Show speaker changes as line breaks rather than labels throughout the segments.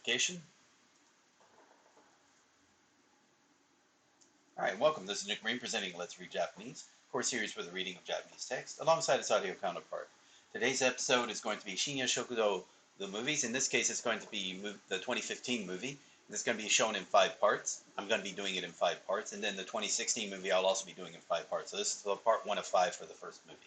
application. Alright, welcome. This is Nick Marine presenting Let's Read Japanese, course series for the reading of Japanese text, alongside its audio counterpart. Today's episode is going to be Shinya Shokudo, the movies. In this case, it's going to be the 2015 movie. It's going to be shown in 5 parts. I'm going to be doing it in 5 parts. And then the 2016 movie, I'll also be doing in 5 parts. So this is the part 1 of 5 for the first movie.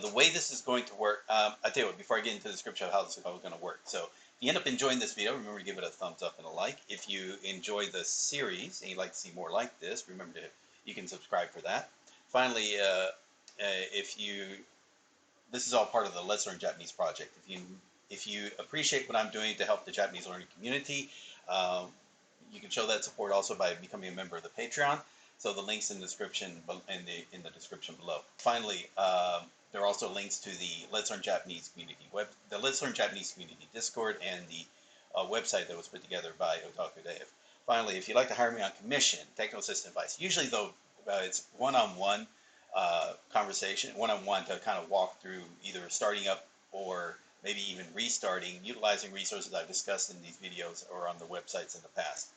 The way this is going to work, I'll tell you what, before I get into the description of how this is going to work. So if you end up enjoying this video, remember to give it a thumbs up and a like. If you enjoy the series and you'd like to see more like this, remember you can subscribe for that. Finally, this is all part of the Let's Learn Japanese project. If you appreciate what I'm doing to help the Japanese learning community, you can show that support also by becoming a member of the Patreon. So the links in the description in the description below. Finally, there are also links to the Let's Learn Japanese community the Let's Learn Japanese community Discord, and the website that was put together by Otaku Dave. Finally, if you'd like to hire me on commission, technical assistant advice. Usually, though, it's one-on-one conversation, one-on-one to kind of walk through either starting up or maybe even restarting, utilizing resources I've discussed in these videos or on the websites in the past.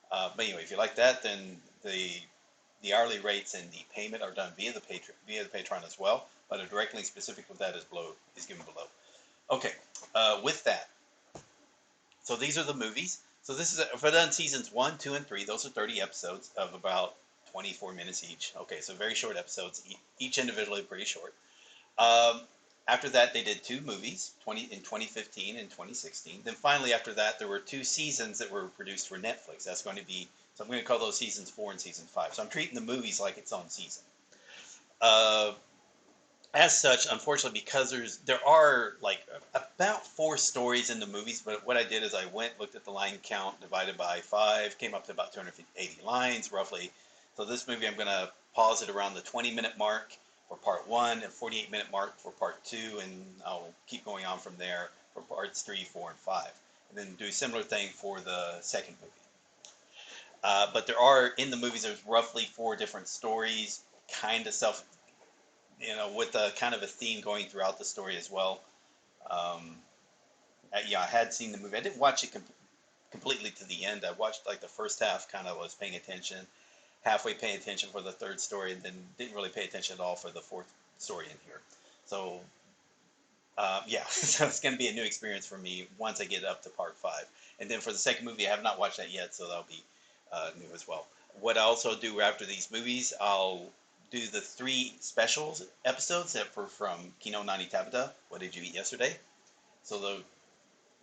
But anyway, if you like that, then the hourly rates and the payment are done via the Patreon as well. But a direct link specific with that is given below. Okay, with that, so these are the movies. So this is for done seasons 1, 2, and 3. Those are 30 episodes of about 24 minutes each. Okay, so very short episodes, each individually pretty short. After that, they did 2 movies, in 2015 and 2016. Then finally, after that, there were 2 seasons that were produced for Netflix. That's going to be, so I'm going to call those seasons 4 and season 5. So I'm treating the movies like its own season. As such, unfortunately, because there are like about 4 stories in the movies, but what I did is I looked at the line count, divided by 5, came up to about 280 lines, roughly. So this movie, I'm going to pause it around the 20-minute mark for part 1, and 48-minute mark for part 2, and I'll keep going on from there for parts 3, 4, and 5. And then do a similar thing for the second movie. But there are, in the movies, there's roughly 4 different stories, kind of with a kind of a theme going throughout the story as well. Yeah, I had seen the movie. I didn't watch it completely to the end. I watched like the first half, kind of was paying attention, halfway paying attention for the 3rd story, and then didn't really pay attention at all for the 4th story in here. So, yeah, so it's going to be a new experience for me once I get up to part 5. And then for the second movie, I have not watched that yet, so that'll be new as well. What I also do after these movies, I'll do the 3 specials episodes that were from Kino Nani Tabata, What Did You Eat Yesterday? So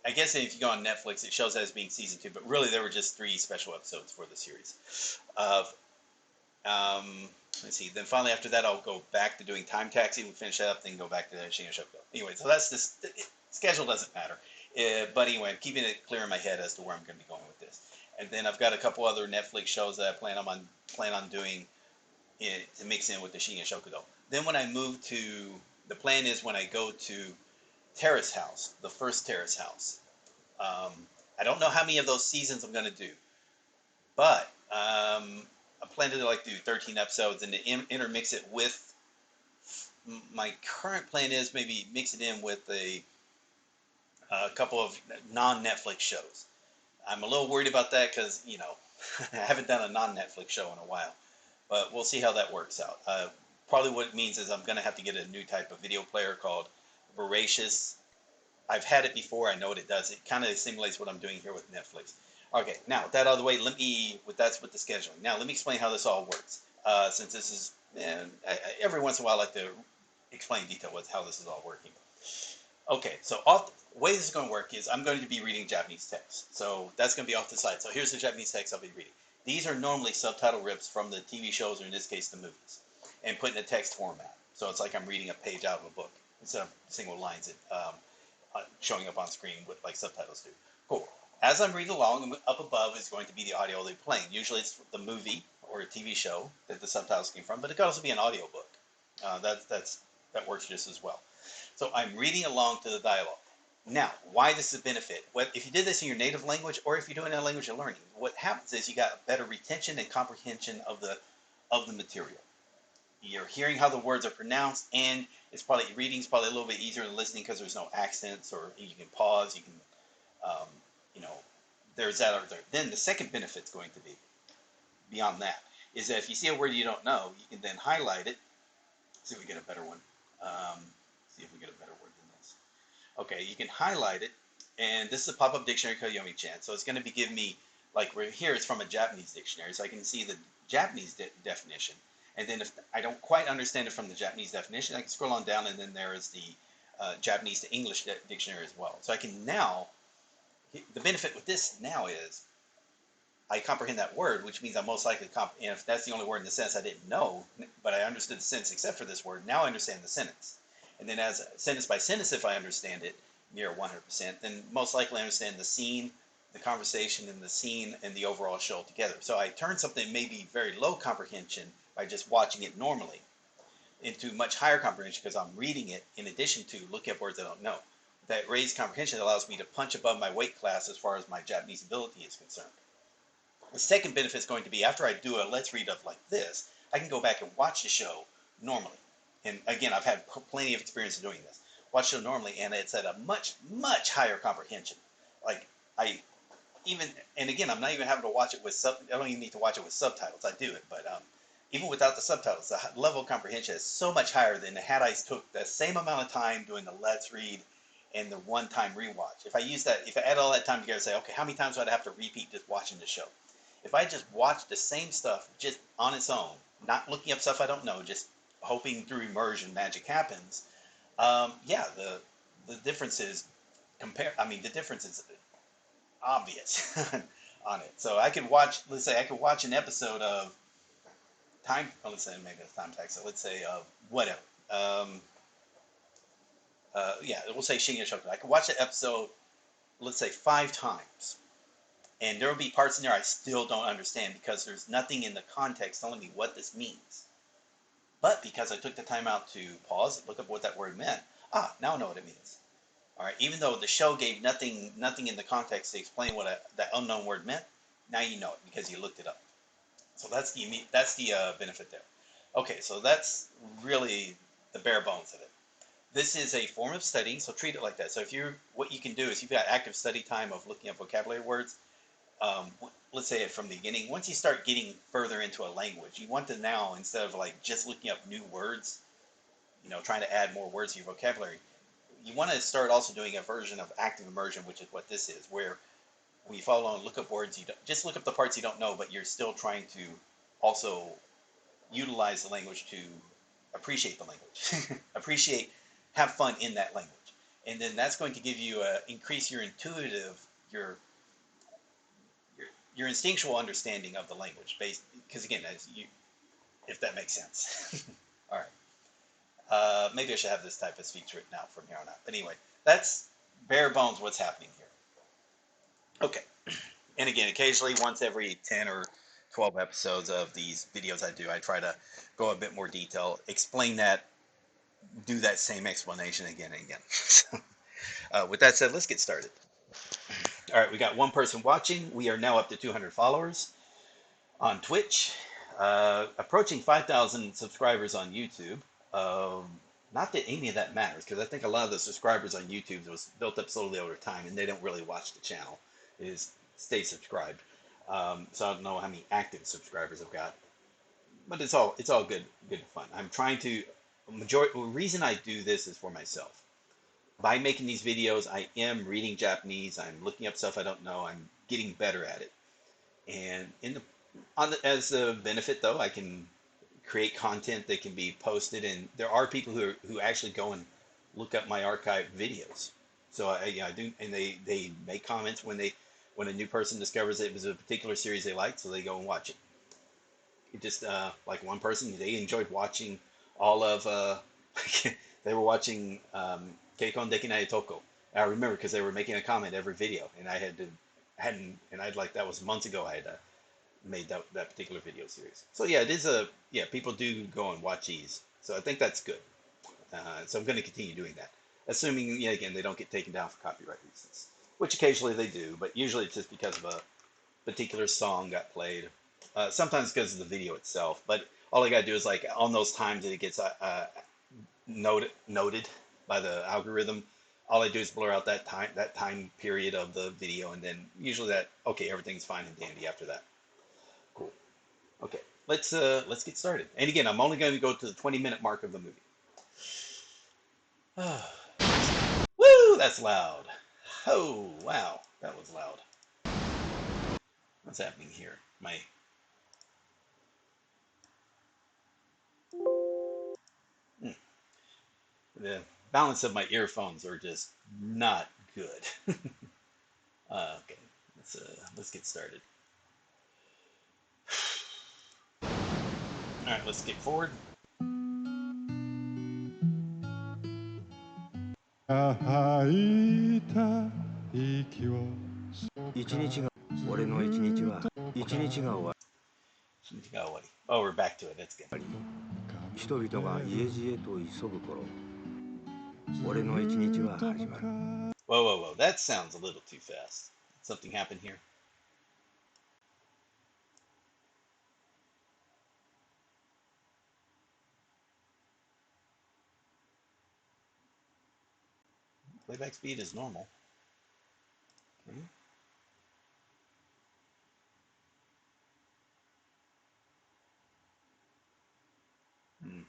I guess if you go on Netflix, it shows that as being season 2, but really there were just 3 special episodes for the series. Let's see. Then finally after that, I'll go back to doing Time Taxi. We'll finish that up, then go back to Shinya Shokudo. Anyway, so that's this. Schedule doesn't matter. But anyway, I'm keeping it clear in my head as to where I'm going to be going with this. And then I've got a couple other Netflix shows that I plan on doing to mix in with the Shinya Shokudo. Then when I move to, the plan is when I go to Terrace House, the first Terrace House. I don't know how many of those seasons I'm going to do, but I'm planning to do 13 episodes and to intermix it with, my current plan is maybe mix it in with a couple of non-Netflix shows. I'm a little worried about that because, I haven't done a non-Netflix show in a while. But we'll see how that works out. Probably what it means is I'm going to have to get a new type of video player called Voracious. I've had it before. I know what it does. It kind of simulates what I'm doing here with Netflix. Okay, now with that out of the way, that's with the scheduling. Now let me explain how this all works. Since this is, every once in a while I like to explain in detail how this is all working. Okay, so the way this is going to work is I'm going to be reading Japanese text. So that's going to be off the side. So here's the Japanese text I'll be reading. These are normally subtitle rips from the TV shows, or in this case, the movies, and put in a text format. So it's like I'm reading a page out of a book instead of single lines showing up on screen like subtitles do. Cool. As I'm reading along, up above is going to be the audio they're playing. Usually it's the movie or a TV show that the subtitles came from, but it could also be an audio book. That works just as well. So I'm reading along to the dialogue. Now, why this is a benefit? If you did this in your native language, or if you're doing it in a language you're learning, what happens is you got better retention and comprehension of the material. You're hearing how the words are pronounced, and reading's probably a little bit easier than listening because there's no accents, or you can pause, you can there's that over there. Then the second benefit's going to be, beyond that, is that if you see a word you don't know, you can then highlight it. See if we get a better one. See if we get a better word than this. Okay, you can highlight it, and this is a pop-up dictionary Koyomi-chan. So it's going to be giving me, like right here, it's from a Japanese dictionary, so I can see the Japanese definition. And then if I don't quite understand it from the Japanese definition, I can scroll on down, and then there is the Japanese to English dictionary as well. So I can now, the benefit with this now is I comprehend that word, which means I'm most likely and if that's the only word in the sentence I didn't know, but I understood the sentence except for this word, now I understand the sentence. And then as sentence by sentence, if I understand it near 100%, then most likely I understand the scene, the conversation, and the scene and the overall show together. So I turn something maybe very low comprehension by just watching it normally into much higher comprehension because I'm reading it in addition to looking up words I don't know. That raised comprehension allows me to punch above my weight class as far as my Japanese ability is concerned. The second benefit is going to be after I do a let's read of like this, I can go back and watch the show normally. And again, I've had plenty of experience in doing this. Watch the show normally, and it's at a much, much higher comprehension. Like and again, I'm not even having to watch it with I don't even need to watch it with subtitles. I do it, but even without the subtitles, the level of comprehension is so much higher than had I took the same amount of time doing the let's read and the one-time rewatch. If I add all that time together, say, okay, how many times would I have to repeat just watching the show? If I just watch the same stuff just on its own, not looking up stuff I don't know, just hoping through immersion magic happens, yeah, the difference is the difference is obvious on it. So I could watch, let's say I could watch an episode of let's say maybe it's time tax, so let's say whatever. Yeah, we'll say Shinya Shoku. I could watch the episode, let's say 5 times. And there will be parts in there I still don't understand because there's nothing in the context telling me what this means. But because I took the time out to pause and look up what that word meant, now I know what it means. All right, even though the show gave nothing in the context to explain what that unknown word meant, now you know it because you looked it up. So that's the benefit there. Okay, so that's really the bare bones of it. This is a form of studying, so treat it like that. So what you can do is you've got active study time of looking up vocabulary words. Let's say from the beginning, once you start getting further into a language, you want to now, instead of like just looking up new words, trying to add more words to your vocabulary, you want to start also doing a version of active immersion, which is what this is, where when you follow along and look up words, just look up the parts you don't know, but you're still trying to also utilize the language to appreciate the language, have fun in that language. And then that's going to give you increase your your instinctual understanding of the language, because again, if that makes sense. All right. Maybe I should have this type of speech written out from here on out. But anyway, that's bare bones what's happening here. Okay. And again, occasionally, once every 10 or 12 episodes of these videos I try to go a bit more detail, explain that, do that same explanation again and again. So, with that said, let's get started. All right, we got one person watching. We are now up to 200 followers on Twitch, approaching 5,000 subscribers on YouTube. Not that any of that matters, because I think a lot of the subscribers on YouTube was built up slowly over time, and they don't really watch the channel. It is stay subscribed. So I don't know how many active subscribers I've got, but it's all good fun. I'm trying to the reason I do this is for myself. By making these videos, I am reading Japanese. I'm looking up stuff I don't know. I'm getting better at it. And as a benefit, though, I can create content that can be posted. And there are people who actually go and look up my archived videos. So I do, and they make comments when a new person discovers it was a particular series they liked, so they go and watch it. It just like one person, they enjoyed watching all of. They were watching. Keikon Dekinai Toko. I remember because they were making a comment every video, and that was months ago I had made that particular video series. So yeah, it is people do go and watch these. So I think that's good. So I'm going to continue doing that. Assuming, again, they don't get taken down for copyright reasons, which occasionally they do, but usually it's just because of a particular song got played. Sometimes because of the video itself, but all I got to do is like on those times that it gets noted by the algorithm, all I do is blur out that time period of the video, and then usually okay, everything's fine and dandy after that. Cool. Okay, let's get started. And again, I'm only going to go to the 20-minute mark of the movie. Woo! That's loud. Oh wow, that was loud. What's happening here? The balance of my earphones are just not good. Okay, let's get started. All right, let's skip forward.
吐いた息を
一日が俺の一日は一日が終わ
り Oh, we're back to it. That's good.
り人々が家路へと急ぐ頃俺の一日は始まる
Whoa. That sounds a little too fast. Something happened here? Playback speed is normal. Okay. Hmm.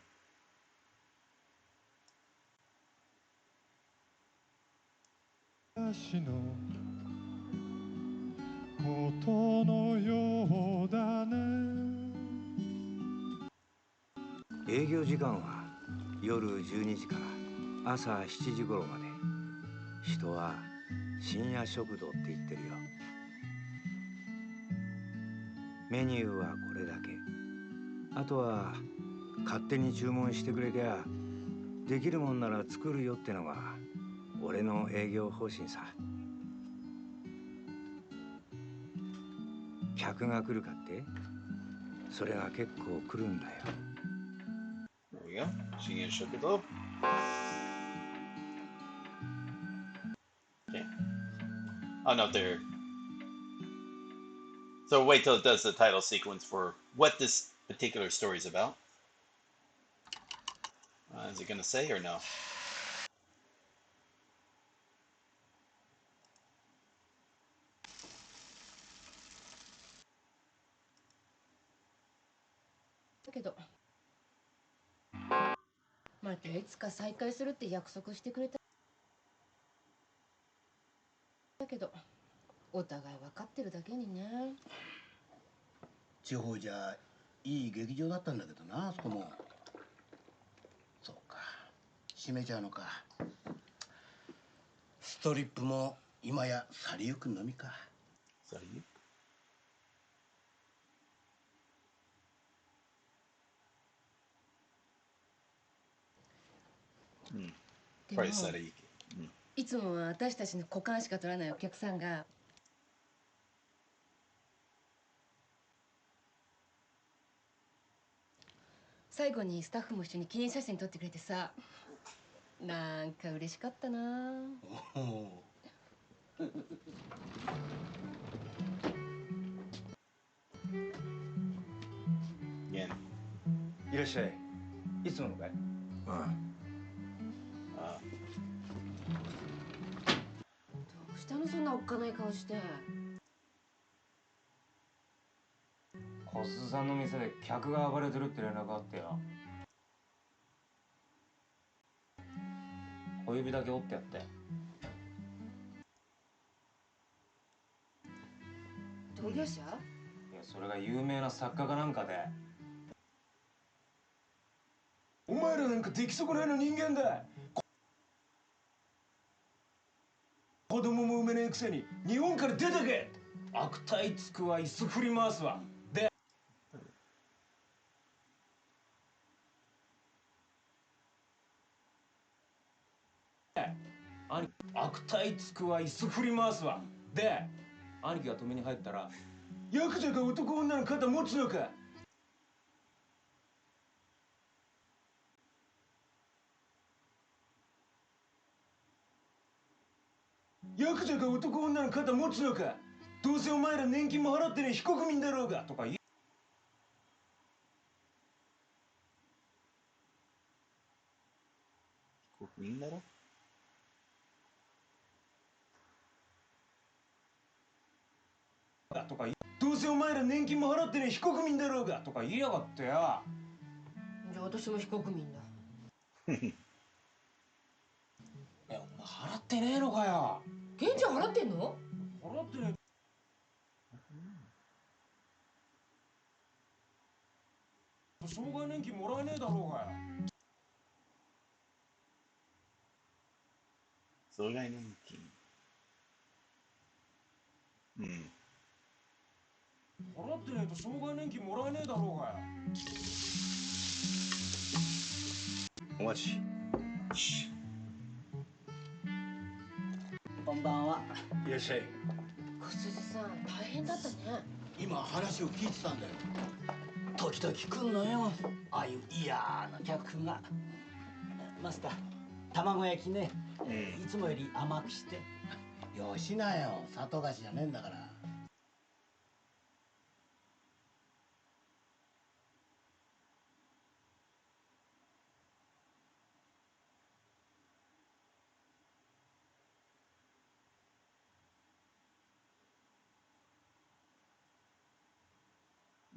私のことのようだね
営業時間は夜12時から朝7時頃まで人は深夜食堂って言ってるよメニューはこれだけあとは勝手に注文してくれりゃできるもんなら作るよってのが俺の営業方針さ客が来るかってそれが結構来るんだよ
There we go. She shook it up. Okay. Oh no, there. So wait till it does the title sequence for what this particular story is about. Is it going to say or no?
But またいつか再会するって約束してくれたけどお互い分かってるだけにね
地方じゃいい劇場だったんだけどなあそこもそうか閉めちゃうのかストリップも今や去りゆくのみか
去りゆく
でも
去りゆく
いつもは私たちの股間しか取らないお客さんが最後にスタッフも一緒に記念写真撮ってくれてさなんか嬉しかったな
いらっしゃいいつものかいああ
どうしたのそんなおっかない顔して
小鈴さんの店で客が暴れてるって連絡あってよ小指だけ折ってやって
同業者？
いやそれが有名な作家かなんかでお前らなんか出来損ないの人間だ子供も産めねえくせに日本から出てけ悪態つくわ椅子振り回すわで悪態つくわ椅子振り回すわで兄貴が止めに入ったらヤクザが男女の肩持つのかヤクザが男女の肩持つのかどうせお前ら年金も払ってねえ非国民だろうがとか言う
国民だろ
とか、どうせお前ら年金も払ってねえ非国民だろうがとか言いやがってよ。
じゃあ私も非国民だ。
お前払ってねえのかよ。
ケンちゃん払ってんの？
払ってねえ。障害年金もらえねえだろうがよ。
障害年金。うん。
払ってねえと障害年金もらえねえだろうがよ。
お待ち。
こんばんは。
いらっしゃい。
小鈴さん大変だったね。
今話を聞いてたんだよ。時々来んのよ、ああいう嫌な客が。マスター、卵焼きね、いつもより甘くして。よしなよ、里菓子じゃねえんだから。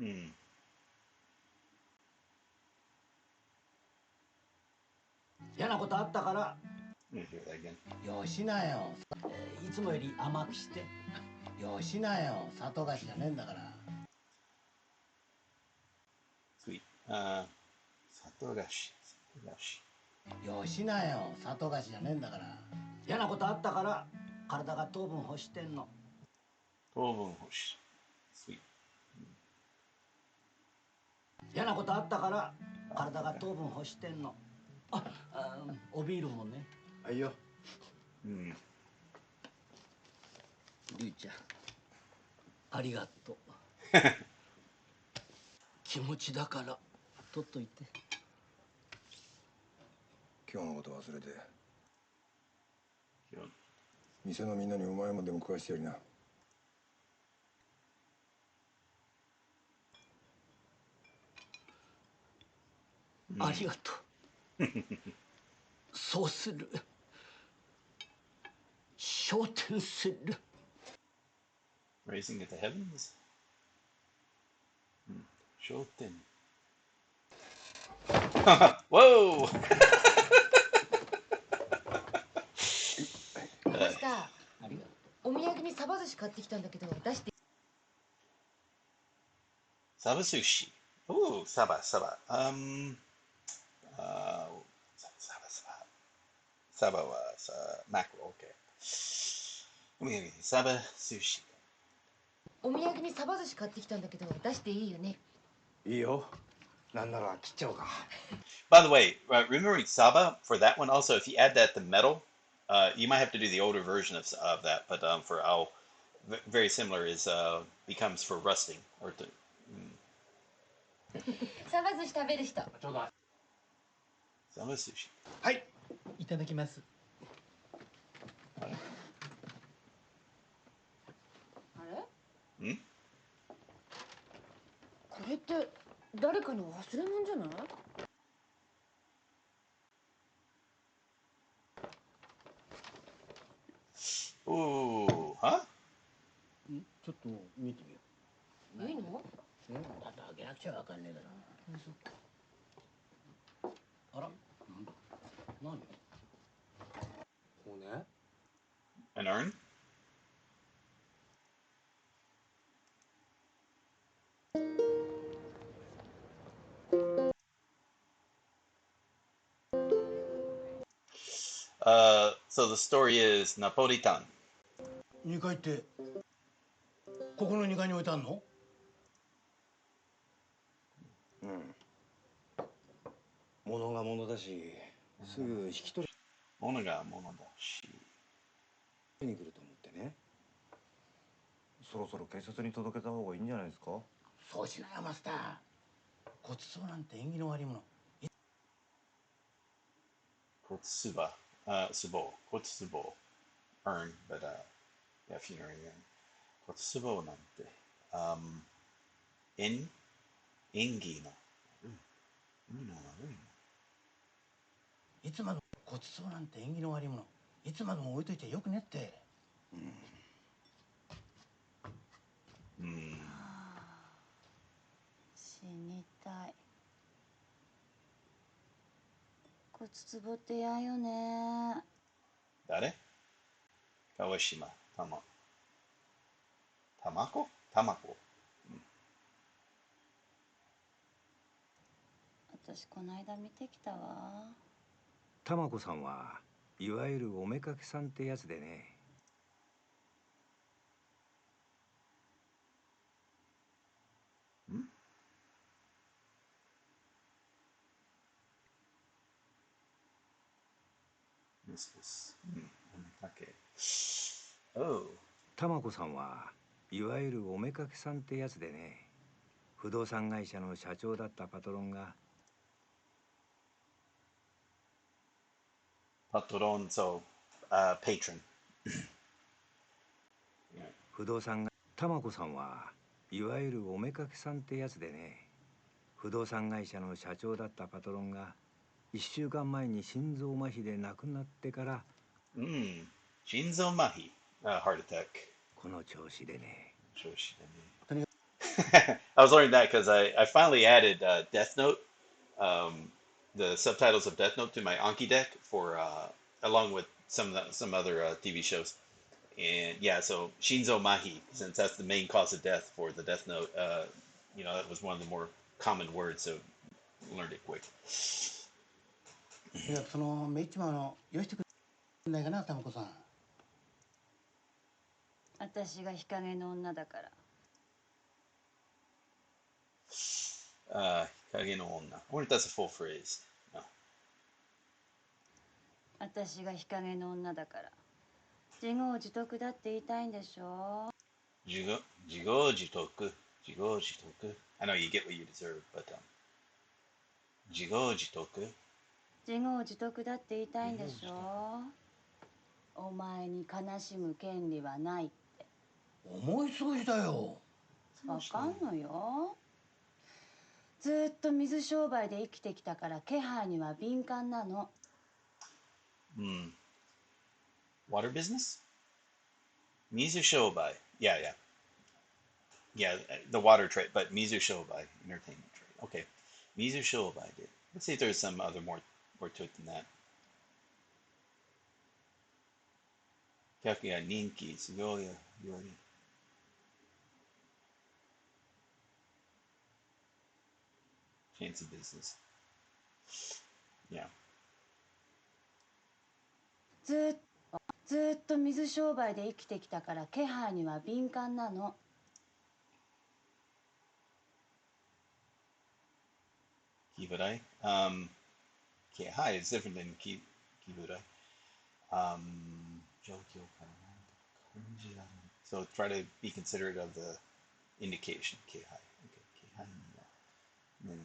うん。
嫌なことあったから。
Let me hear that again.
よしなよ、いつもより甘くして。よしなよ、里菓子じゃねえんだから。
Sweet. 里菓子。里菓子。
よしなよ、里菓子じゃねえんだから。嫌なことあったから体が糖分欲してんの。
糖分欲しい。Sweet.
嫌なことあったから体が糖分欲してんの。おビールもね。
はいよ。
うん。
りゅうちゃん、ありがとう。気持ちだから取っといて。
今日のこと忘れて、
今日
店のみんなにうまいもんでも食わしてやりな。
ありがとう。そうする。昇天する。
Raising at the heavens? 商店。Whoa!
マスター、
ありがと
お土産にサバ寿司買ってきたんだけど出して。
Saba sushi. Ooh, saba, saba. Saba, saba. Saba was mackerel. Okay. Saba sushi.
お土産にサバ寿司買ってきたんだけど出していいよね。
いいよ。なんなら切っちゃおうか。
By the way, remembering Saba for that one also, if you add that to metal, you might have to do the older version of that. But for our very similar is becomes for rusting or to.
サバ寿司食べる人。
ちょうだい。
Saba sushi.
はい、いただきます。
あれ？
ん？
これって誰かの忘れ物じゃない？Ooh,
huh?
ちょっと見てみよ
いいの？
う。だって開けなくちゃわかんねえだろ。あら、なんだ。何？
こうね。
An urn? So the story is Napolitan.
2階って、ここの2階に置いてあんの？
うん。物が物だし、すぐ引き取り
物が物だし。
に来ると思ってね。そろそろ警察に届けた方がいいんじゃないですか？
そうしなよ、マスター。ごちそうなんて縁起の悪いもの。
Kotsuba. Subo. Kotsubo. Urn, but yeah, funerary urn. Kotsubo なんて。縁起の。
いつまでもごちそうなんて縁起の悪いもの。いつまでも置いといてよくねって。
こつつぼってやよね。
誰？川島、たまこ？
私こないだ見てきたわ。
たまこさんはいわゆるおめかけさんってやつでね。たまこさんはいわゆるおめかけさんってやつでね。不動産会社の社長だったパトロンが。
パトロン、そう、patron。
不動産が、たまこさんはいわゆるおめかけさんってやつでね。不動産会社の社長だったパトロンが1週間前に心臓麻痺で亡くなってから。
心臓麻痺、heart attack。
この調子でね。
I was learning that because I finally added Death Note, the subtitles of Death Note to my Anki deck for along with some other TV shows. And yeah, so Shinzo Mahi, since that's the main cause of death for the Death Note, that was one of the more common words, so learned it quick.
そのめいちまのよしてくれないかな、たまこさん。
私が日陰の女だから。
Hikage no onna. I wonder if that's a full phrase. No.
私が日陰の女だから。自業自得だって言いたいんでしょ。
自業自得。I know you get what you deserve, but 自業自得。
自業自得だって言いたいんでしょ。お前に悲しむ権利はないって。
思い過ごしだよ。
わかんのよ。ずっと水商売で生きてきたから気配には敏感なの。
Water business? Mizu shobai. Yeah. Yeah, the water trade, but Mizu shobai, entertainment trade. Okay. Mizu shobai did. Let's see if there's some other more to it than that. Kyaku ya ninki, sugoi ya yori. Fancy business. Yeah.
ずっと水商売で生きてきたから気配には敏感なの。
Kiburai. Kihai is different than kiburai. Jokyo kanji. So try to be considerate of the indication. Kihai. Okay. Kihai ni wa.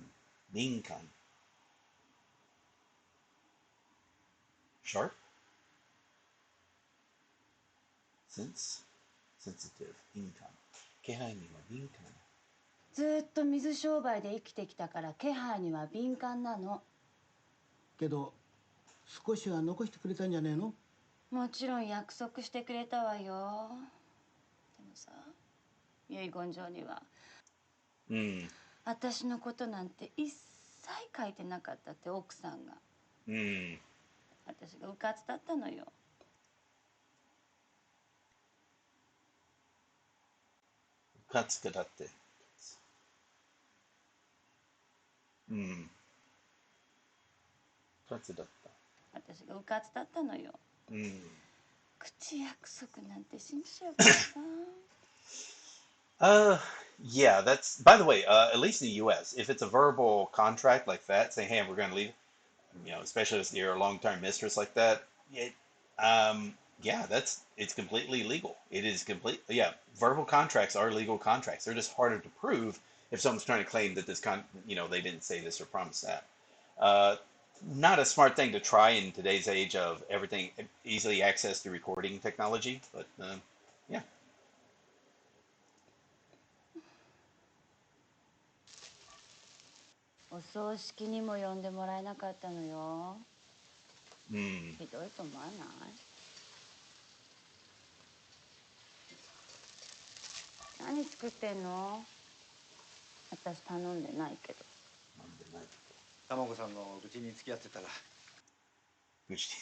Ninkan. Sharp. Sensitive. Inkan. Kihai ni wa ninkan.
ずっと水商売で生きてきたから気配には敏感なの。
けど少しは残してくれたんじゃねえの？
もちろん約束してくれたわよ。でもさ、遺言状には、私のことなんて一切書いてなかったって奥さんが。私がうかつだったのよ。
うかつくだって。うかつだった。
私がうかつだったのよ。口約束なんて信じちゃうからさ。
Yeah, that's, by the way, at least in the US, if it's a verbal contract like that, saying, hey, we're going to leave, especially if you're a long-term mistress like that, yeah, it's completely legal. It is yeah, verbal contracts are legal contracts. They're just harder to prove if someone's trying to claim that they didn't say this or promise that. Not a smart thing to try in today's age of everything easily accessed through recording technology, but yeah.
お葬式にも呼んでもらえなかったのよ。ひどいと思わない？何作ってんの？私頼んでないけど。
たまこさんの愚痴に付き合ってたら
愚痴。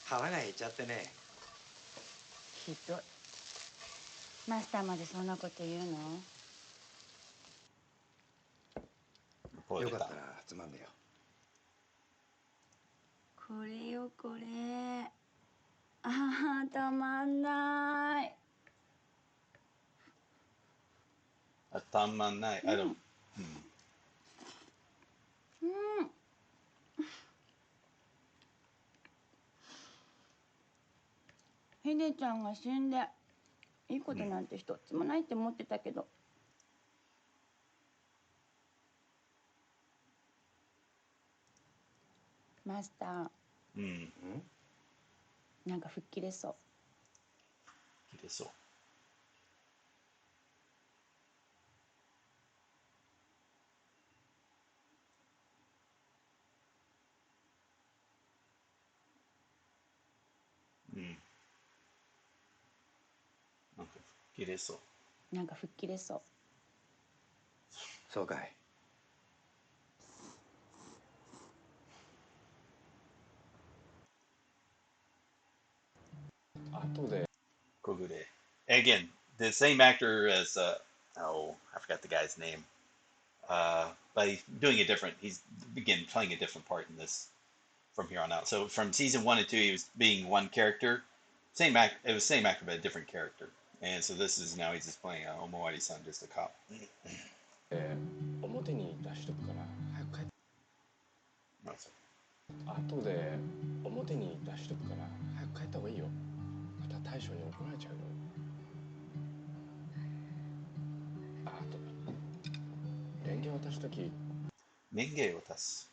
腹が減っちゃってね。
ひどい。マスターまでそんなこと言うの？
よかったらつまんでよ。
これよこれ。ああ、たまんない。
頭ない。I don't.
うん。ひでちゃんが死んでいいことなんて一つもないって思ってたけど、マスター、なんか吹っ切れそう。
切れそう。なんか吹っ切れそう。
なんか吹っ切れそう。
そうかい。
後で
Kogure. Again, the same actor as I forgot the guy's name. But he's doing a different. He's again playing a different part in this from here on out. So from season 1 and 2, he was being one character. Same act. It was same actor but a different character. And so this is now he's just playing Omowari-san, just a cop.
表に出しとくから早く帰って。
No, so-
後で表に出しとくから早く帰った方がいいよ。また大将に怒られちゃうよ。あとレンゲ渡すとき
Renge otasu.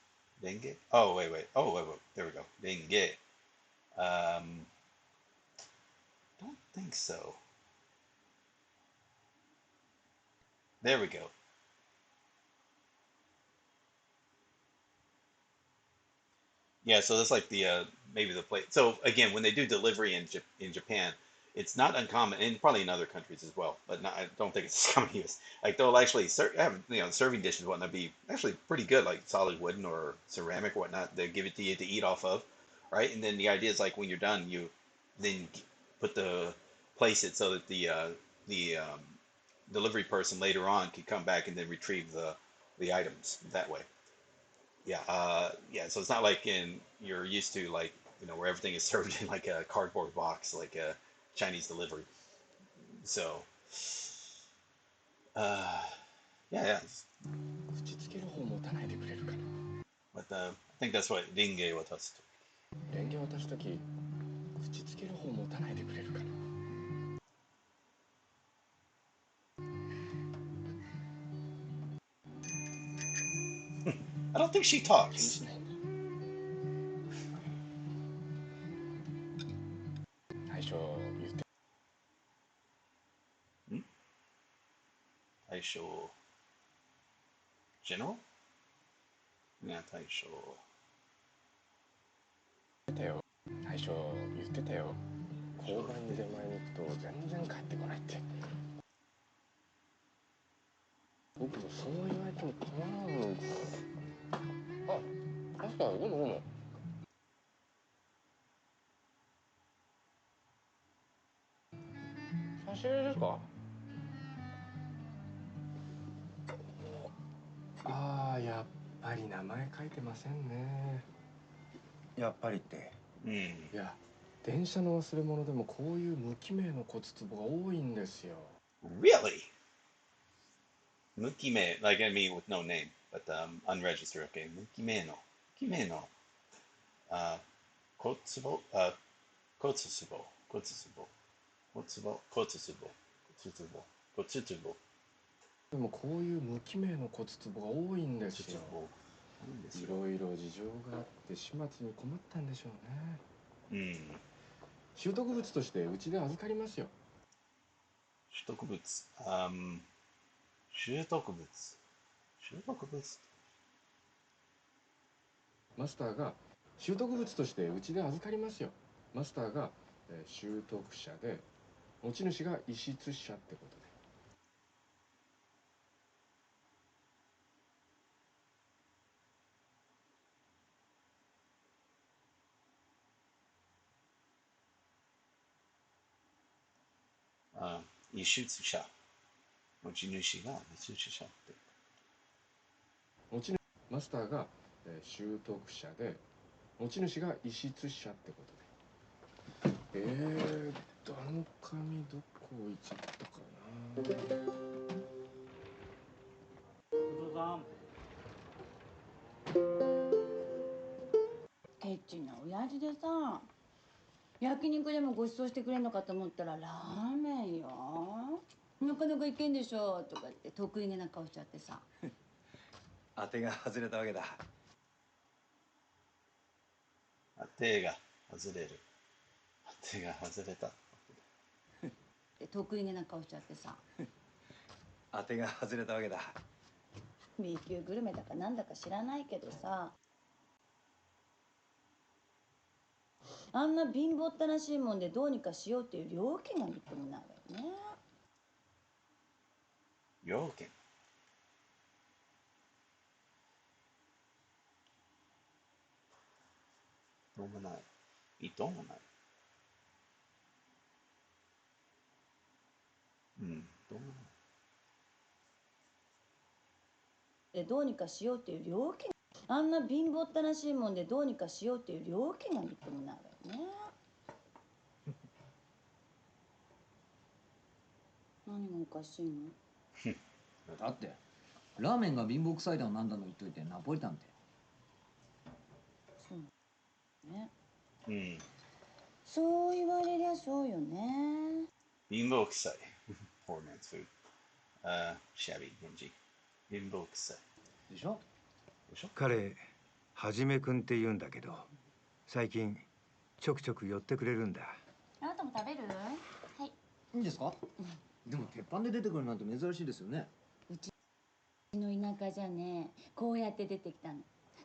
Renge? Oh, wait, wait. Oh, wait, wait. There we go. Renge. Don't think so. There we go. Yeah, so that's like the maybe the plate. So again, when they do delivery in Japan, it's not uncommon, and probably in other countries as well, but not, I don't think it's as common here. Like they'll actually have serving dishes and whatnot be actually pretty good, like solid wooden or ceramic or whatnot. They give it to you to eat off of, right? And then the idea is like when you're done, you then put the place it so that the delivery person later on can come back and then retrieve the items that way. Yeah, yeah. So it's not like you're used to like where everything is served in like a cardboard box, like a Chinese delivery. So, yeah, yeah.
口つける方持たないでくれるかな。
But I think that's what Ringe watasu.
レンゲ渡すとき口つける方持たないでくれるかな。
I don't think she
気に
talks.
しないんだ。大将言って。
Taisho General? Yeah, Taisho.
言ってたよ。大将言ってたよ。交番に出前に行くと全然帰ってこないって。僕もそう言われても困るんです。あ、マスターどうもどうも。差し入れですか？ああ、やっぱり名前書いてませんね。
やっぱりって。
いや、電車の忘れ物でもこういう無記名の骨壺が多いんですよ。
Really? Mukime, like I mean with no name, but unregistered. Okay, Mukime no. Mukime no. Kotsubo. Kotsubo. Kotsubo. Kotsubo. Kotsubo. Kotsubo. Kotsubo.
でもこういう無記名の骨壺が多いんですよ。いろいろ事情があって始末に困ったんでしょうね。拾得物としてうちで預かりますよ。
習得物。習得物。習得物。
マスターが拾得物としてうちで預かりますよ。マスターが、習得者で持ち主が遺失者ってことで。
一出者。持ち主が一出者って。
持ち主マスターが、習得者で持ち主が異質者ってことで。あの紙どこ置いちゃったかな。
お父さん。
ケチな親父でさ、焼肉でもご馳走してくれんのかと思ったらラーメンよ。なかなかいけんでしょとか言って得意げな顔しちゃってさ。
当てが外れたわけだ。
当てが外れる。当てが外れた。
得意げな顔しちゃってさ。
当てが外れたわけだ。
B 級グルメだかなんだか知らないけどさ、あんな貧乏ったらしいもんでどうにかしようっていう料金がみっともないわよね。
要件。どうもない。どうもない。どうもない。
でどうにかしようっていう料金、あんな貧乏ったらしいもんでどうにかしようっていう料金がみっともないわよね。何がおかしいの？
だってラーメンが貧乏くさいだのなんだの言っといてナポリタンって。
そうね。
うん
そう言われりゃそうよね。
貧乏くさい。Poor man's food. Shabby, dingy. 貧乏くさい。
でしょ？
でしょ？
彼はじめくんって言うんだけど、最近ちょくちょく寄ってくれるんだ。
あなたも食べる？はい。
いいんですか？でも鉄板で出てくるなんて珍しいですよね。
うちの田舎じゃね、こうやって出てきたの。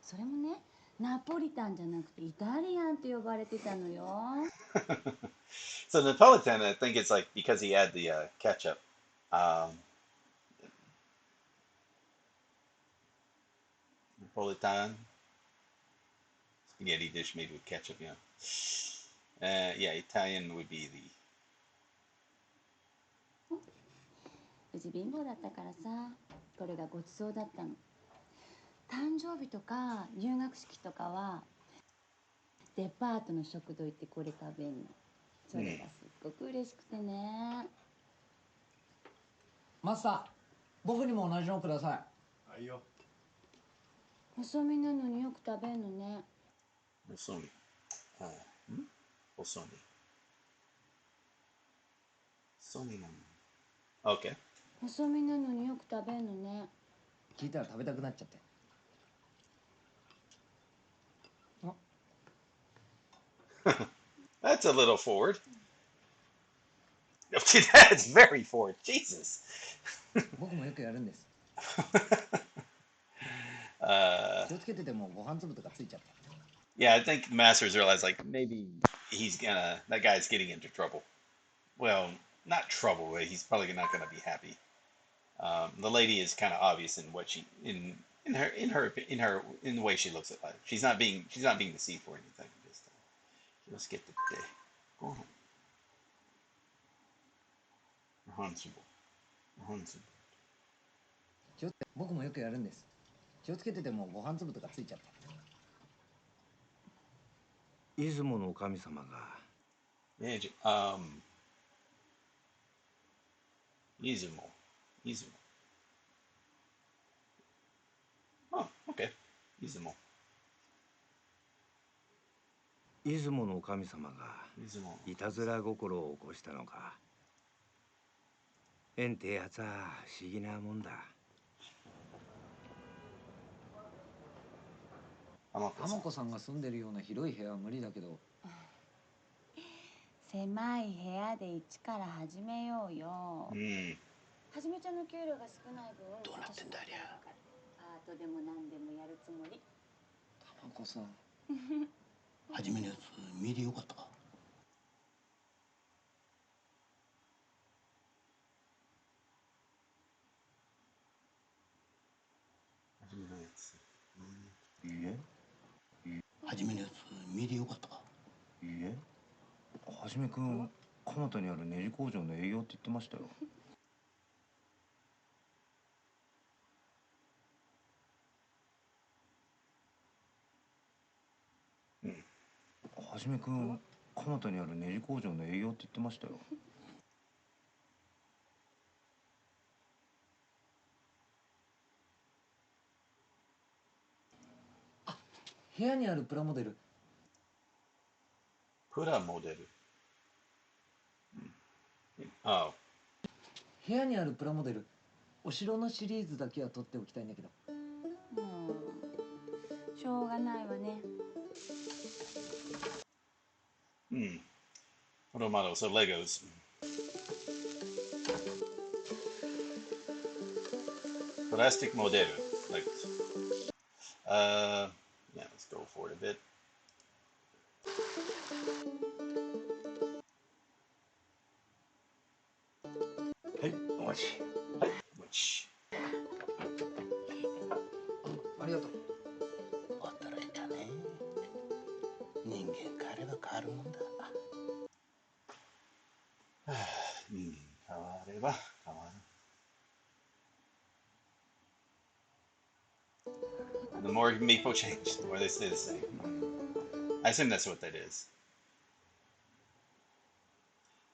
それもね、ナポリタンじゃなくてイタリアンって呼ばれてたのよ。
So Napolitan, I think it's like because he had the ketchup. Napolitan, spaghetti dish made with ketchup. Yeah. Yeah, Italian would be the.
うち貧乏だったからさ、これがごちそうだったの。誕生日とか入学式とかはデパートの食堂行ってこれ食べんの。それがすっごく嬉しくてね。
マスター、僕にも同じのください。
はいよ。
細身なのによく食べんのね。
細身。細身。細身なの。OK。
細身なのによく食べんのね。
聞いたら食べたくなっちゃって。
That's a little forward. That's very forward. Jesus.
僕もよくやるんです。気をつけててもご飯粒とかついちゃって。
Yeah, I think masters realize like maybe that guy's getting into trouble. Well, not trouble, but he's probably not gonna be happy. The lady is kind of obvious in what she in the way she looks at life. She's not being deceived or anything. Just let's get the day. Go on. Responsible.
僕もよくやるんです。気をつけててもご飯粒とかついちゃって。
出雲の神様が。
出雲。Oh, okay. 出雲。
出雲の神様がいたずら心を起こしたのか。縁ってやつは不思議なもんだ。
天子さんが住んでるような広い部屋は無理だけど。
狭い部屋で一から始めようよ。はじめちゃんの給料が少ない分、どうなってんだりゃ。パートでも何でもやるつもり。
天子さん。
はじめのやつ見りよかったか。
いいえ。
はじめのやつ見りよかったか。
いいえ。はじめくん蒲田にあるネジ工場の営業って言ってましたよ。はじめくん、蒲田にあるネジ工場の営業って言ってましたよ。
部屋にあるプラモデル。
プラモデル。あ
部屋にあるプラモデル。お城のシリーズだけは取っておきたいんだけど。
しょうがないわね。
プロモデル、so Legos. Plastic model, like, yeah, let's go for it a bit.
はい、お待ち。
Which,
ありがとう。
驚いたね。人間変われば変わるもんだ。
変われば変わる。The more people change, the more they stay the same. I assume that's what that is.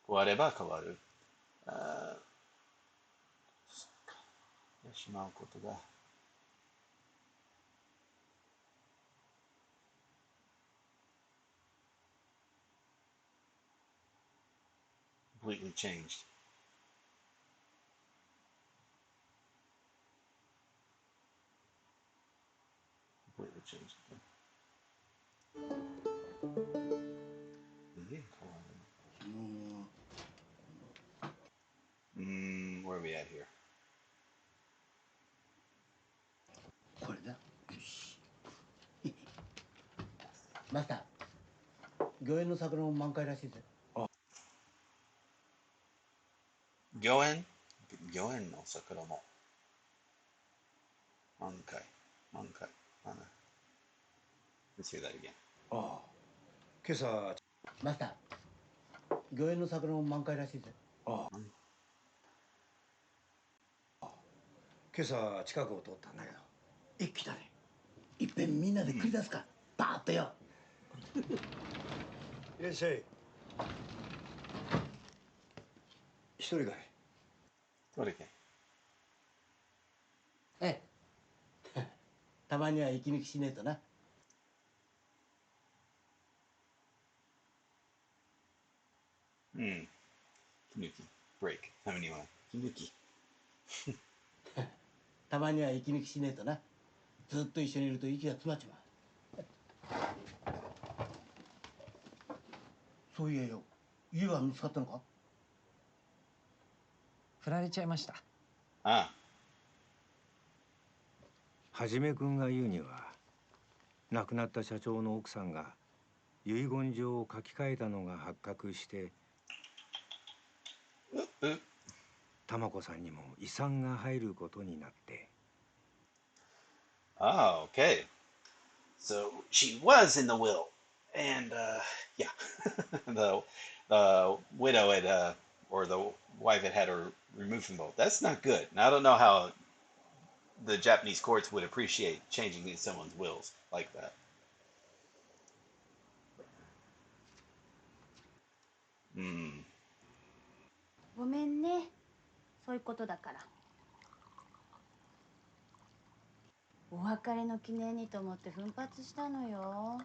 変われば変わる。しまうことが。Completely changed. Completely changed. Where are we at here?
これだ。よし。マスター、御苑の桜も満開らしいぜ。
御苑の桜も満開。Let's hear that again.
ああ、今朝。
マスター、御苑の桜も満開らしいぜ。
ああ。今朝近くを通ったんだけど。
一気だね。いっぺんみんなで繰り出すか。バーッとよ。
いらっしゃい。一人かい。
どれかい。
ええ。たまには息抜きしねえとな。
息抜き。break。ためには息抜き。
たまには息抜きしねえとな。ずっと一緒にいると息が詰まっちまう。そういやよ、家は見つかったのか？
振られちゃいました。
ああ。
はじめくんが言うには、亡くなった社長の奥さんが遺言状を書き換えたのが発覚して、玉子さんにも遺産が入ることになって。
Oh, okay. So she was in the will, and yeah, the widow had or the wife had her removed from both. That's not good. And I don't know how the Japanese courts would appreciate changing someone's wills like that.
ごめんね。そういうことだから。お別れの記念にと思って奮発したのよ。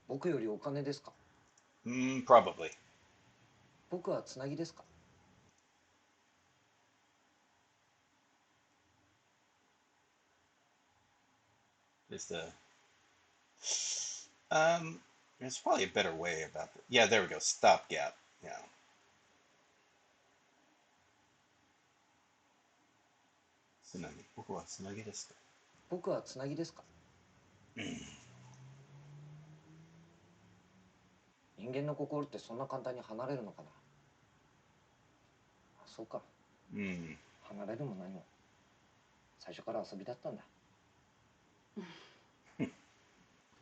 僕よりお金ですか？Probably. 僕はつなぎですか？
Just there's probably a better way about that. Yeah, there we go. Stopgap. Yeah. つなぎ。僕はつなぎですか？
僕はつなぎですか？人間の心ってそんな簡単に離れるのかな。そうか。離れるも何も最初から遊びだったんだ。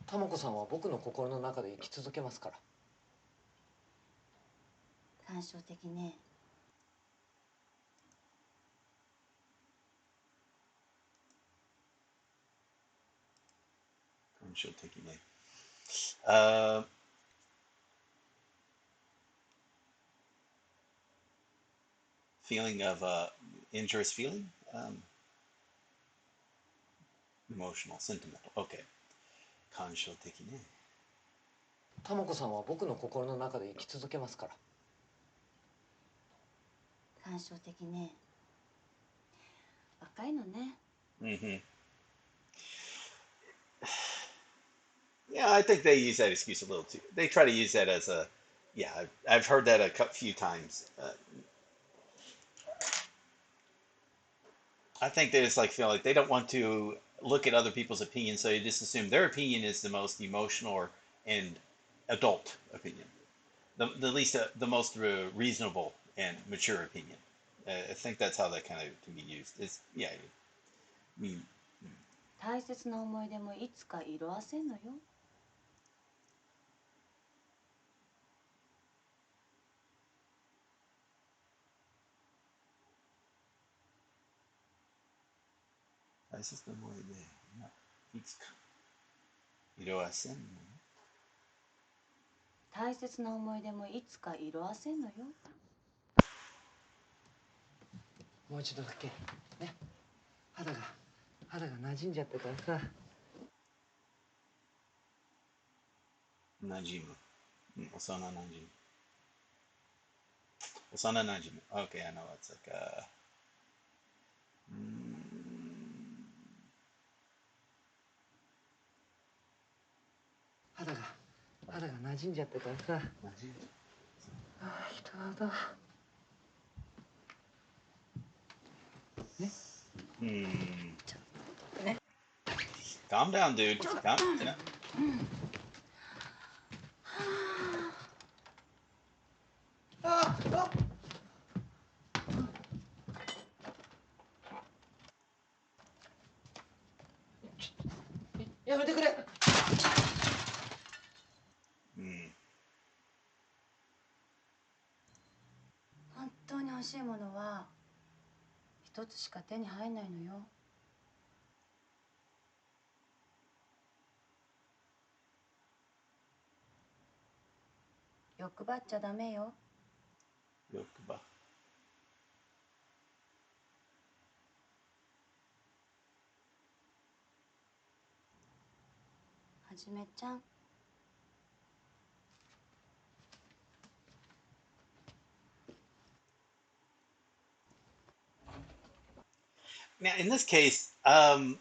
たまこさんは僕の心の中で生き続けますから。
感傷的ね。
感傷的ね。Feeling of injurious feeling? Emotional, sentimental. Okay. 感傷的ね。
たまこさんは僕の心の中で生き続けますから。
感傷的ね。若いのね。
Mm-hmm. Yeah, I think they use that excuse a little too. They try to use that as a, yeah, I've heard that a few times. I think they just like feel like they don't want to look at other people's opinions, so they just assume their opinion is the most emotional and adult opinion, the least, the most reasonable and mature opinion. I think that's how that kind of can be used. It's yeah. I mean,
大切な思い出もいつか色あせんのよ。
大切な思い出、いつか色あせんの。
大切な思い出もいつか色あせんのよ。
もう一度だけね。肌が馴染んじゃってからさ。
馴染む。幼馴染む。幼馴染む。Okay, I know it's like
肌が馴染んじゃってからさ。
馴染む。
ああ、人だ。ね。
Calm down, dude. Calm down.
やめてくれ。
本当に欲しいものは一つしか手に入んないのよ。欲張っちゃダメよ。
欲張。
はじめちゃん。
Now, in this case,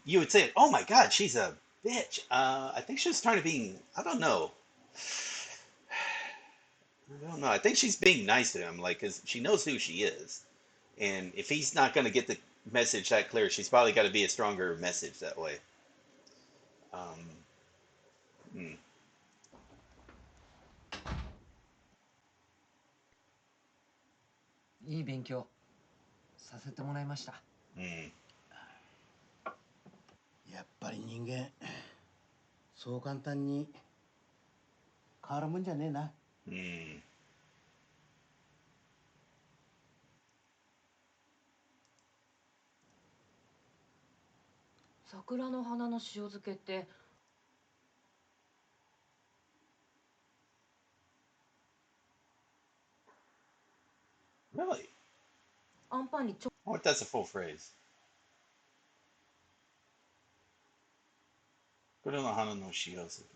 you would say, "Oh my God, she's a bitch." I think she's trying to be. I don't know. I don't know. I think she's being nice to him, like, cause she knows who she is, and if he's not going to get the message that clear, she's probably got to be a stronger message that way. Hmm.
いい勉強させてもらいました。
やっぱり人間そう簡単に変わるもんじゃねえな。
桜の花の塩漬けって
Really?
あんパンにちょ
I wonder if that's a full phrase. これの花の塩漬け。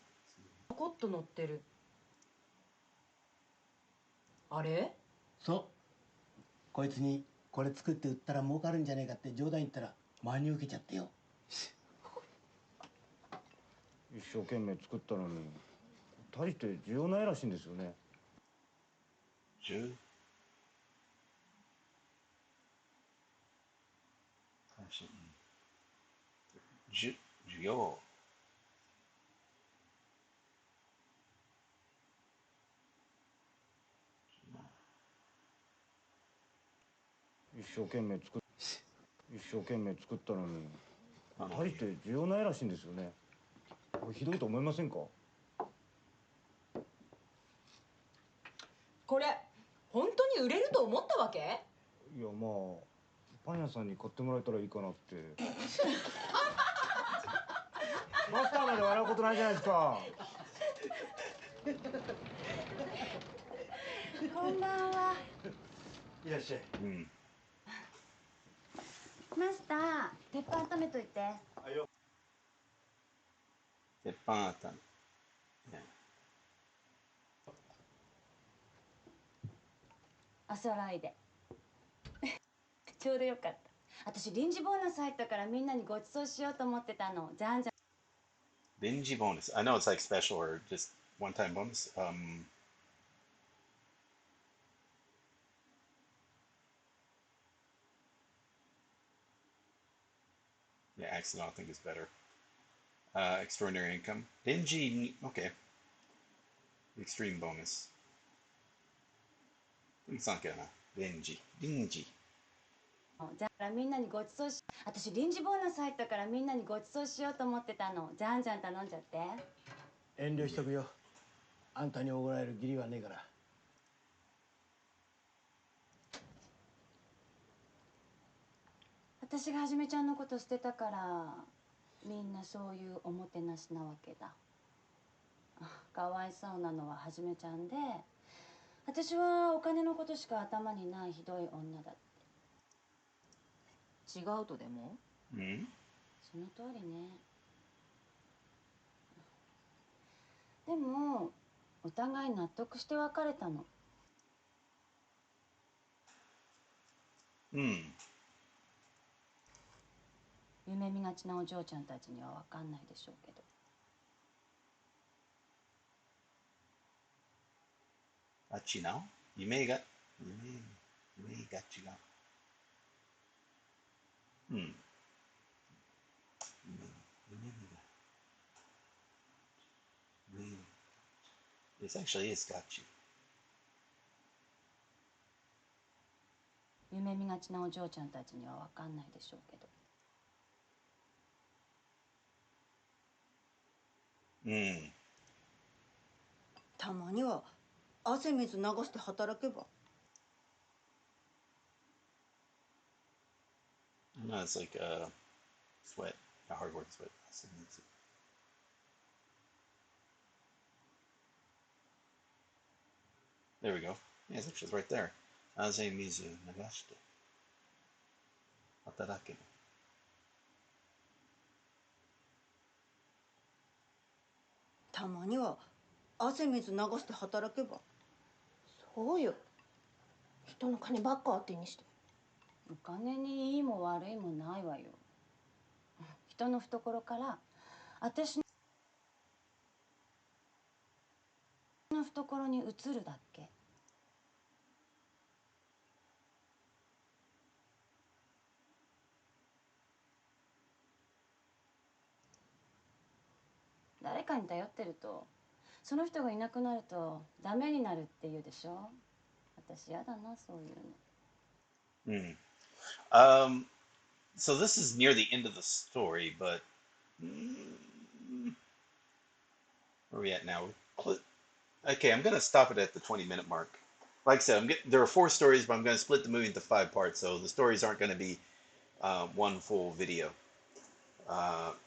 こっと乗ってる。あれ？
そう。こいつにこれ作って売ったら儲かるんじゃねえかって冗談言ったら真に受けちゃってよ。
一生懸命作ったのに大して需要ないらしいんですよね。
需要。
一生懸命作ったのに大して需要ないらしいんですよね。これひどいと思いませんか？
これ本当に売れると思ったわけ？
いやまあパン屋さんに買ってもらえたらいいかなって。マスターまで笑うことないじゃないですか。
こんばんは。
いらっしゃい。
マスター、鉄板温めといて。
鉄板あったの。
朝ライで。ちょうどよかった。私臨時ボーナス入ったからみんなにご馳走しようと思ってたの。じゃんじゃん。
Dingy bonus. I know it's like special or just one-time bonus. Yeah, accidental I think is better. Extraordinary income. Dingy, okay. Extreme bonus. It's not gonna. Dingy. Dingy.
じゃあみんなにご馳走し、私臨時ボーナス入ったからみんなにご馳走しようと思ってたの。じゃんじゃん頼んじゃって。
遠慮しとくよ。あんたにおごられる義理はねえから。
私がはじめちゃんのこと捨てたからみんなそういうおもてなしなわけだ。かわいそうなのははじめちゃんで、私はお金のことしか頭にないひどい女だって。
違うとでも？
その通りね。でもお互い納得して別れたの。夢見がちなお嬢ちゃんたちには分かんないでしょうけど。
あっちな。夢が違う。This actually is got you.
夢見がちなお嬢ちゃんたちには分かんないでしょうけど。
たまには汗水流して働けば。
No, it's like sweat, a hard work sweat. There we go. Yeah, it's actually right there. 汗水流して働けば。
たまには汗水流して働けば。そうよ。人の金ばっか当てにして。
お金にいいも悪いもないわよ。人の懐から私の懐に移るだけ。誰かに頼ってるとその人がいなくなるとダメになるって言うでしょ。私やだなそういうの。
So this is near the end of the story, but where are we at now? Okay, I'm gonna stop it at the 20-minute mark. Like I said, there are 4 stories, but I'm gonna split the movie into 5 parts, so the stories aren't gonna be one full video.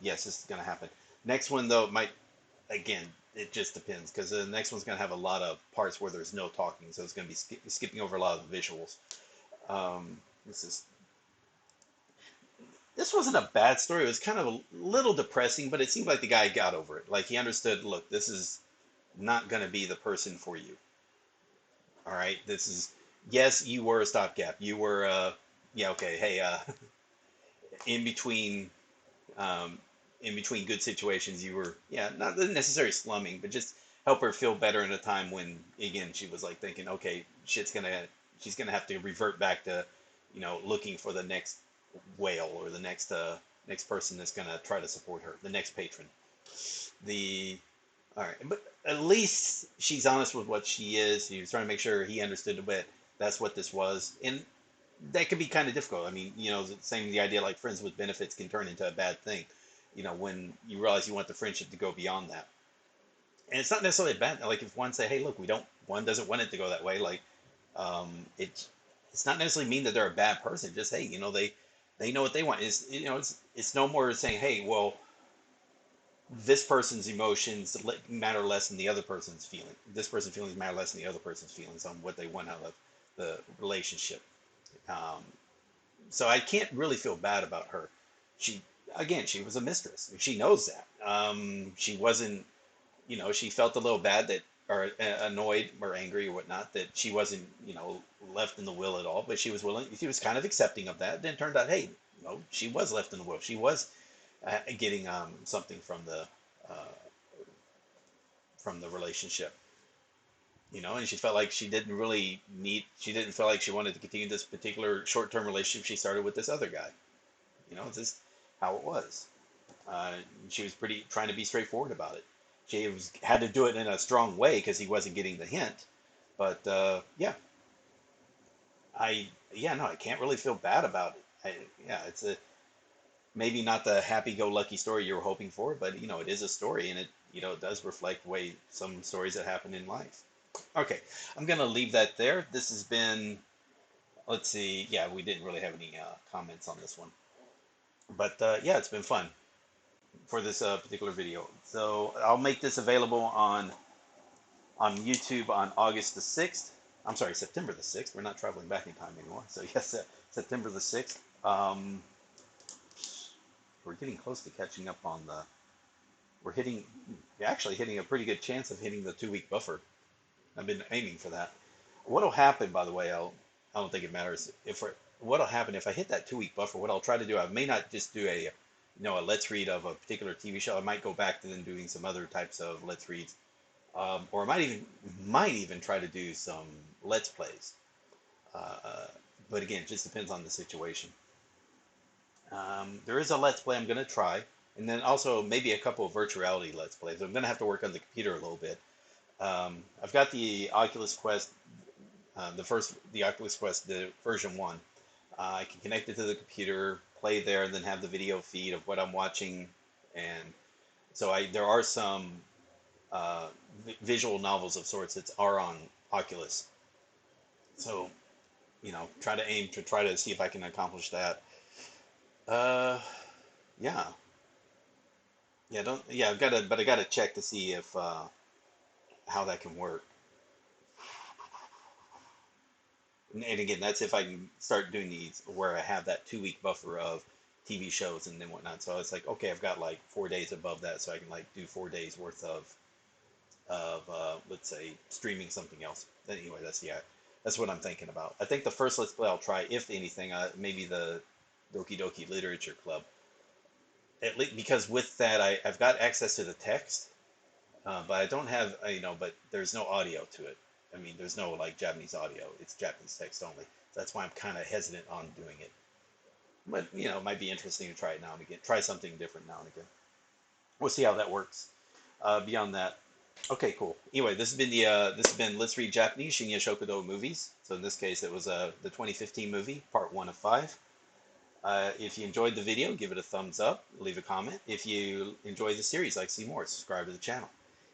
Yes, this is gonna happen. Next one though, again, it just depends because the next one's gonna have a lot of parts where there's no talking, so it's gonna be skipping over a lot of the visuals. This wasn't a bad story. It was kind of a little depressing, but it seemed like the guy got over it. Like he understood, look, this is not going to be the person for you. All right, this is, yes, you were a stopgap. You were, yeah, okay, hey, in between good situations, you were, yeah, not necessarily slumming, but just help her feel better in a time when, again, she was like thinking, okay, she's gonna have to revert back to, looking for the next whale or the next person that's gonna try to support her, the next patron. All right, but at least she's honest with what she is. She was trying to make sure he understood, but that's what this was. And that can be kind of difficult. I mean, the idea like friends with benefits can turn into a bad thing, when you realize you want the friendship to go beyond that. And it's not necessarily bad. Like if one say, hey, look, one doesn't want it to go that way. Like, it's not necessarily mean that they're a bad person. Just, hey, they know what they want. It's no more saying, hey, well, this person's emotions matter less than the other person's feeling. This person's feelings matter less than the other person's feelings on what they want out of the relationship. So I can't really feel bad about her. She was a mistress. She knows that. She wasn't, she felt a little bad that, or annoyed or angry or whatnot, that she wasn't, left in the will at all, but she was kind of accepting of that. Then it turned out, hey, she was left in the will. She was getting something from the relationship, and she felt like she didn't feel like she wanted to continue this particular short-term relationship she started with this other guy. It's just how it was. She was trying to be straightforward about it. She had to do it in a strong way because he wasn't getting the hint. But I can't really feel bad about it. It's maybe not the happy-go-lucky story you were hoping for, but it is a story, and it does reflect some stories that happen in life. Okay, I'm gonna leave that there. This has been, let's see, we didn't really have any comments on this one, but it's been fun for this particular video. So I'll make this available on YouTube on August the 6th. I'm sorry, September the 6th. We're not traveling back in time anymore. So yes, September the 6th. We're getting close to catching up on we're actually hitting a pretty good chance of hitting the 2-week buffer. I've been aiming for that. What'll happen, by the way, I don't think it matters. What'll happen if I hit that 2-week buffer, what I'll try to do, I may not just do a let's read of a particular TV show. I might go back to then doing some other types of let's reads. Or I might even try to do some let's plays. But again, it just depends on the situation. There is a let's play I'm going to try, and then also maybe a couple of virtual reality let's plays. I'm going to have to work on the computer a little bit. I've got the Oculus Quest, the Oculus Quest, the version 1. I can connect it to the computer, play there, and then have the video feed of what I'm watching. And so there are some visual novels of sorts that are on Oculus. So, try to see if I can accomplish that. I gotta check to see if how that can work. And again, that's if I can start doing these where I have that 2-week buffer of TV shows and then whatnot. So it's like, okay, I've got like 4 days above that, so I can like do 4 days worth of let's say streaming something else. Anyway, that's what I'm thinking about. I think the first let's play I'll try, if anything, maybe the Doki Doki Literature Club. At least because with that I've got access to the text, but I don't have but there's no audio to it. I mean, there's no like Japanese audio. It's Japanese text only. So that's why I'm kind of hesitant on doing it. But it might be interesting to try it now and again. Try something different now and again. We'll see how that works. Beyond that, okay, cool. Anyway, this has been Let's Read Japanese Shinya Shokudo movies. So in this case, it was the 2015 movie, part 1 of 5. If you enjoyed the video, give it a thumbs up, leave a comment. If you enjoy the series, like to see more, subscribe to the channel.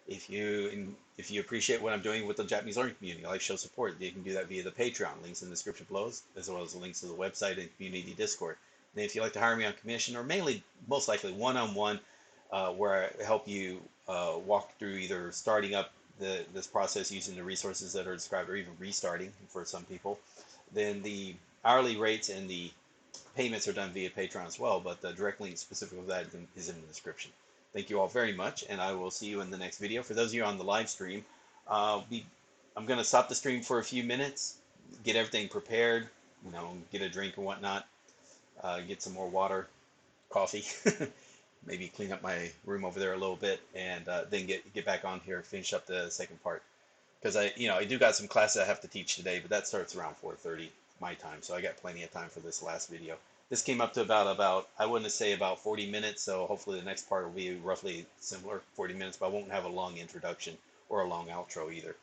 If you appreciate what I'm doing with the Japanese learning community, like show support, you can do that via the Patreon. Links in the description below, as well as the links to the website and community Discord. And if you'd like to hire me on commission, or most likely one-on-one, where I help you walk through either starting up this process using the resources that are described, or even restarting for some people, then the hourly rates and the payments are done via Patreon as well, but the direct link specific of that is in the description. Thank you all very much, and I will see you in the next video. For those of you on the live stream, I'm going to stop the stream for a few minutes, get everything prepared, get a drink and whatnot, get some more water, coffee, maybe clean up my room over there a little bit, and then get back on here, finish up the second part. Because I do got some classes I have to teach today, but that starts around 4:30 my time, so I got plenty of time for this last video. This came up to about I wouldn't say about 40 minutes, so hopefully the next part will be roughly similar, 40 minutes, but I won't have a long introduction or a long outro either.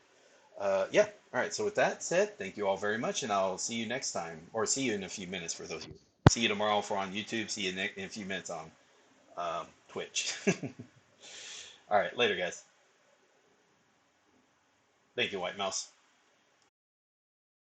Yeah. All right. So with that said, thank you all very much, and I'll see you next time, or see you in a few minutes for those of you. See you tomorrow for on YouTube. See you in a few minutes on Twitch. All right. Later, guys. Thank you, White Mouse.